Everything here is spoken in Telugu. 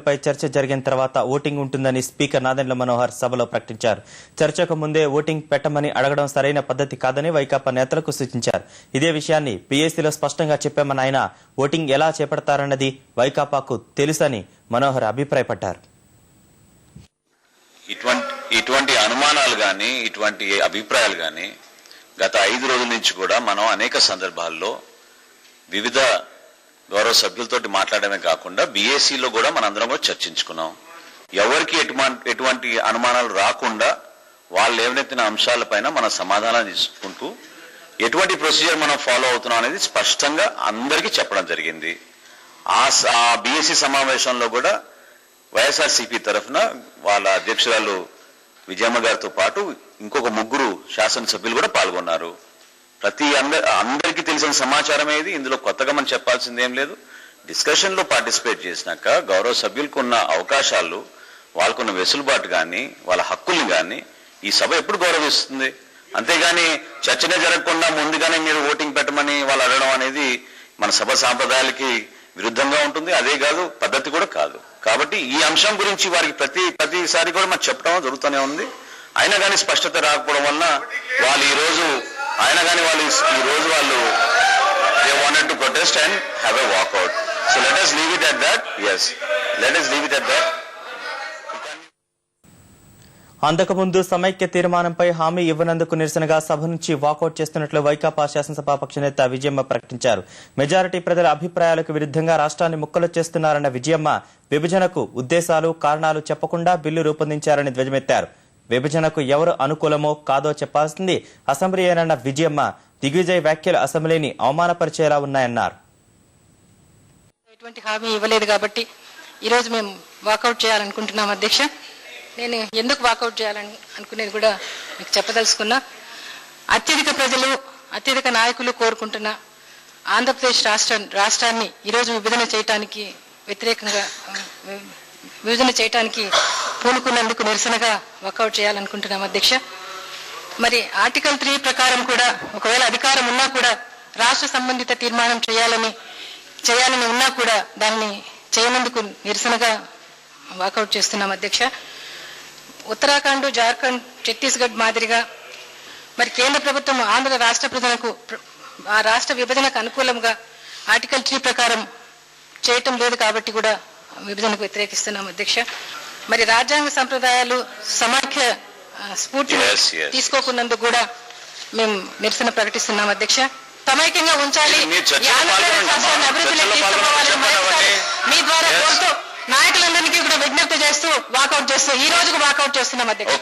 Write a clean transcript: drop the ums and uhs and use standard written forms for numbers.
పై చర్చ జరిగిన తర్వాత ఓటింగ్ ఉంటుందని స్పీకర్ నాదెండ్ల మనోహర్ సభలో ప్రకటించారు. చర్చకు ముందే ఓటింగ్ పెట్టమని అడగడం సరైన పద్ధతి కాదని వైకాపా నేతలకు సూచించారు. ఇదే విషయాన్ని పీఏసీలో స్పష్టంగా చెప్పామని ఆయన ఓటింగ్ ఎలా చేపడతారన్నది వైకాపాకు తెలుసని మనోహర్ అభిప్రాయపడ్డారు. ఇటువంటి అనుమానాలు గాని ఇటువంటి అభిప్రాయాలు గాని గత 5 రోజుల నుంచి కూడా మనం అనేక సందర్భాల్లో వివిధ గౌరవ సభ్యులతోటి మాట్లాడమే కాకుండా బీఏసీలో కూడా మనందరం కూడా చర్చించుకున్నాం. ఎవరికి ఎటువంటి అనుమానాలు రాకుండా వాళ్ళు లేవనెత్తిన అంశాలపైన మన సమాధానం తీసుకుంటూ ఎటువంటి ప్రొసీజర్ మనం ఫాలో అవుతున్నాం అనేది స్పష్టంగా అందరికీ చెప్పడం జరిగింది. ఆ బీఏసీ సమావేశంలో కూడా వైఎస్ఆర్సీపీ తరఫున వాళ్ళ అధ్యక్షురాలు విజయమ్మ గారితో పాటు ఇంకొక 3 శాసనసభ్యులు కూడా పాల్గొన్నారు. అందరికీ తెలిసిన సమాచారం ఏది, ఇందులో కొత్తగా మనం చెప్పాల్సింది ఏం లేదు. డిస్కషన్ లో పార్టిసిపేట్ చేసినాక గౌరవ సభ్యులకు ఉన్న అవకాశాలు, వాళ్ళకున్న వెసులుబాటు కానీ వాళ్ళ హక్కుల్ని కానీ ఈ సభ ఎప్పుడు గౌరవిస్తుంది. అంతేగాని చర్చనే జరగకుండా ముందుగానే మీరు ఓటింగ్ పెట్టమని వాళ్ళు అడగడం అనేది మన సభ సాంప్రదాయాలకి విరుద్ధంగా ఉంటుంది. అదే కాదు, పద్ధతి కూడా కాదు. కాబట్టి ఈ అంశం గురించి వారికి ప్రతిసారి కూడా మనం చెప్పడం జరుగుతూనే ఉంది. అయినా కానీ స్పష్టత రాకపోవడం వల్ల వాళ్ళు ఈ రోజు they wanted to protest and have a walkout. So let us leave it at that. Yes, let us leave it at that. అంతకుముందు సమైక్య తీర్మానంపై హామీ ఇవ్వనందుకు నిరసనగా సభ నుంచి వాకౌట్ చేస్తున్నట్లు వైకాపా శాసనసభాపక్ష నేత విజయమ్మ ప్రకటించారు. మెజారిటీ ప్రజల అభిప్రాయాలకు విరుద్ధంగా రాష్ట్రాన్ని ముక్కలు చేస్తున్నారన్న విజయమ్మ విభజనకు ఉద్దేశాలు, కారణాలు చెప్పకుండా బిల్లు రూపొందించారని ధ్వజమెత్తారు. విభజనకు ఎవరు అనుకూలమో కాదో చెప్పాల్సింది అసెంబ్లీ ఏనన్న విజయమ్మ దిగ్విజయ్ వ్యాఖ్యలు అసెంబ్లీని అవమానపరిచేలా ఉన్నాయన్నారు. ఎటువంటి హామీ ఇవ్వలేదు కాబట్టి ఈరోజు మేము వాకౌట్ చేయాలనుకుంటున్నాం. అధ్యక్ష, నేను ఎందుకు వాకౌట్ చేయాలని అనుకునేది కూడా మీకు చెప్పదలుచుకున్నా. అత్యధిక నాయకులు కోరుకుంటున్న ఆంధ్రప్రదేశ్ రాష్ట్రాన్ని ఈరోజు విభజన చేయటానికి పూనుకున్నందుకు నిరసనగా వాకౌట్ చేయాలనుకుంటున్నాం. అధ్యక్ష, మరి ఆర్టికల్ 3 ప్రకారం కూడా ఒకవేళ అధికారం ఉన్నా కూడా రాష్ట్ర సంబంధిత తీర్మానం చేయాలని ఉన్నా కూడా దాన్ని చేయనందుకు నిరసనగా వాకౌట్ చేస్తున్నాం. అధ్యక్ష, ఉత్తరాఖండ్, జార్ఖండ్, ఛత్తీస్గఢ్ మాదిరిగా మరి కేంద్ర ప్రభుత్వం ఆంధ్ర రాష్ట్ర ప్రజలకు ఆ రాష్ట్ర విభజనకు అనుకూలంగా ఆర్టికల్ 3 ప్రకారం చేయటం లేదు కాబట్టి కూడా విభజనకు వ్యతిరేకిస్తున్నాం. అధ్యక్ష, మరి రాజ్యాంగ సంప్రదాయాలు సమాఖ్య స్ఫూర్తిని తీసుకోకున్నందుకు కూడా మేము నిరసన ప్రకటిస్తున్నాం. అధ్యక్ష, సమైక్యంగా ఉంచాలి, అభివృద్ధిలోకి మీ ద్వారా కోరుతూ నాయకులందరికీ కూడా విజ్ఞప్తి చేస్తూ వాకౌట్ చేస్తూ ఈ రోజుకు వాకౌట్ చేస్తున్నాం. అధ్యక్ష.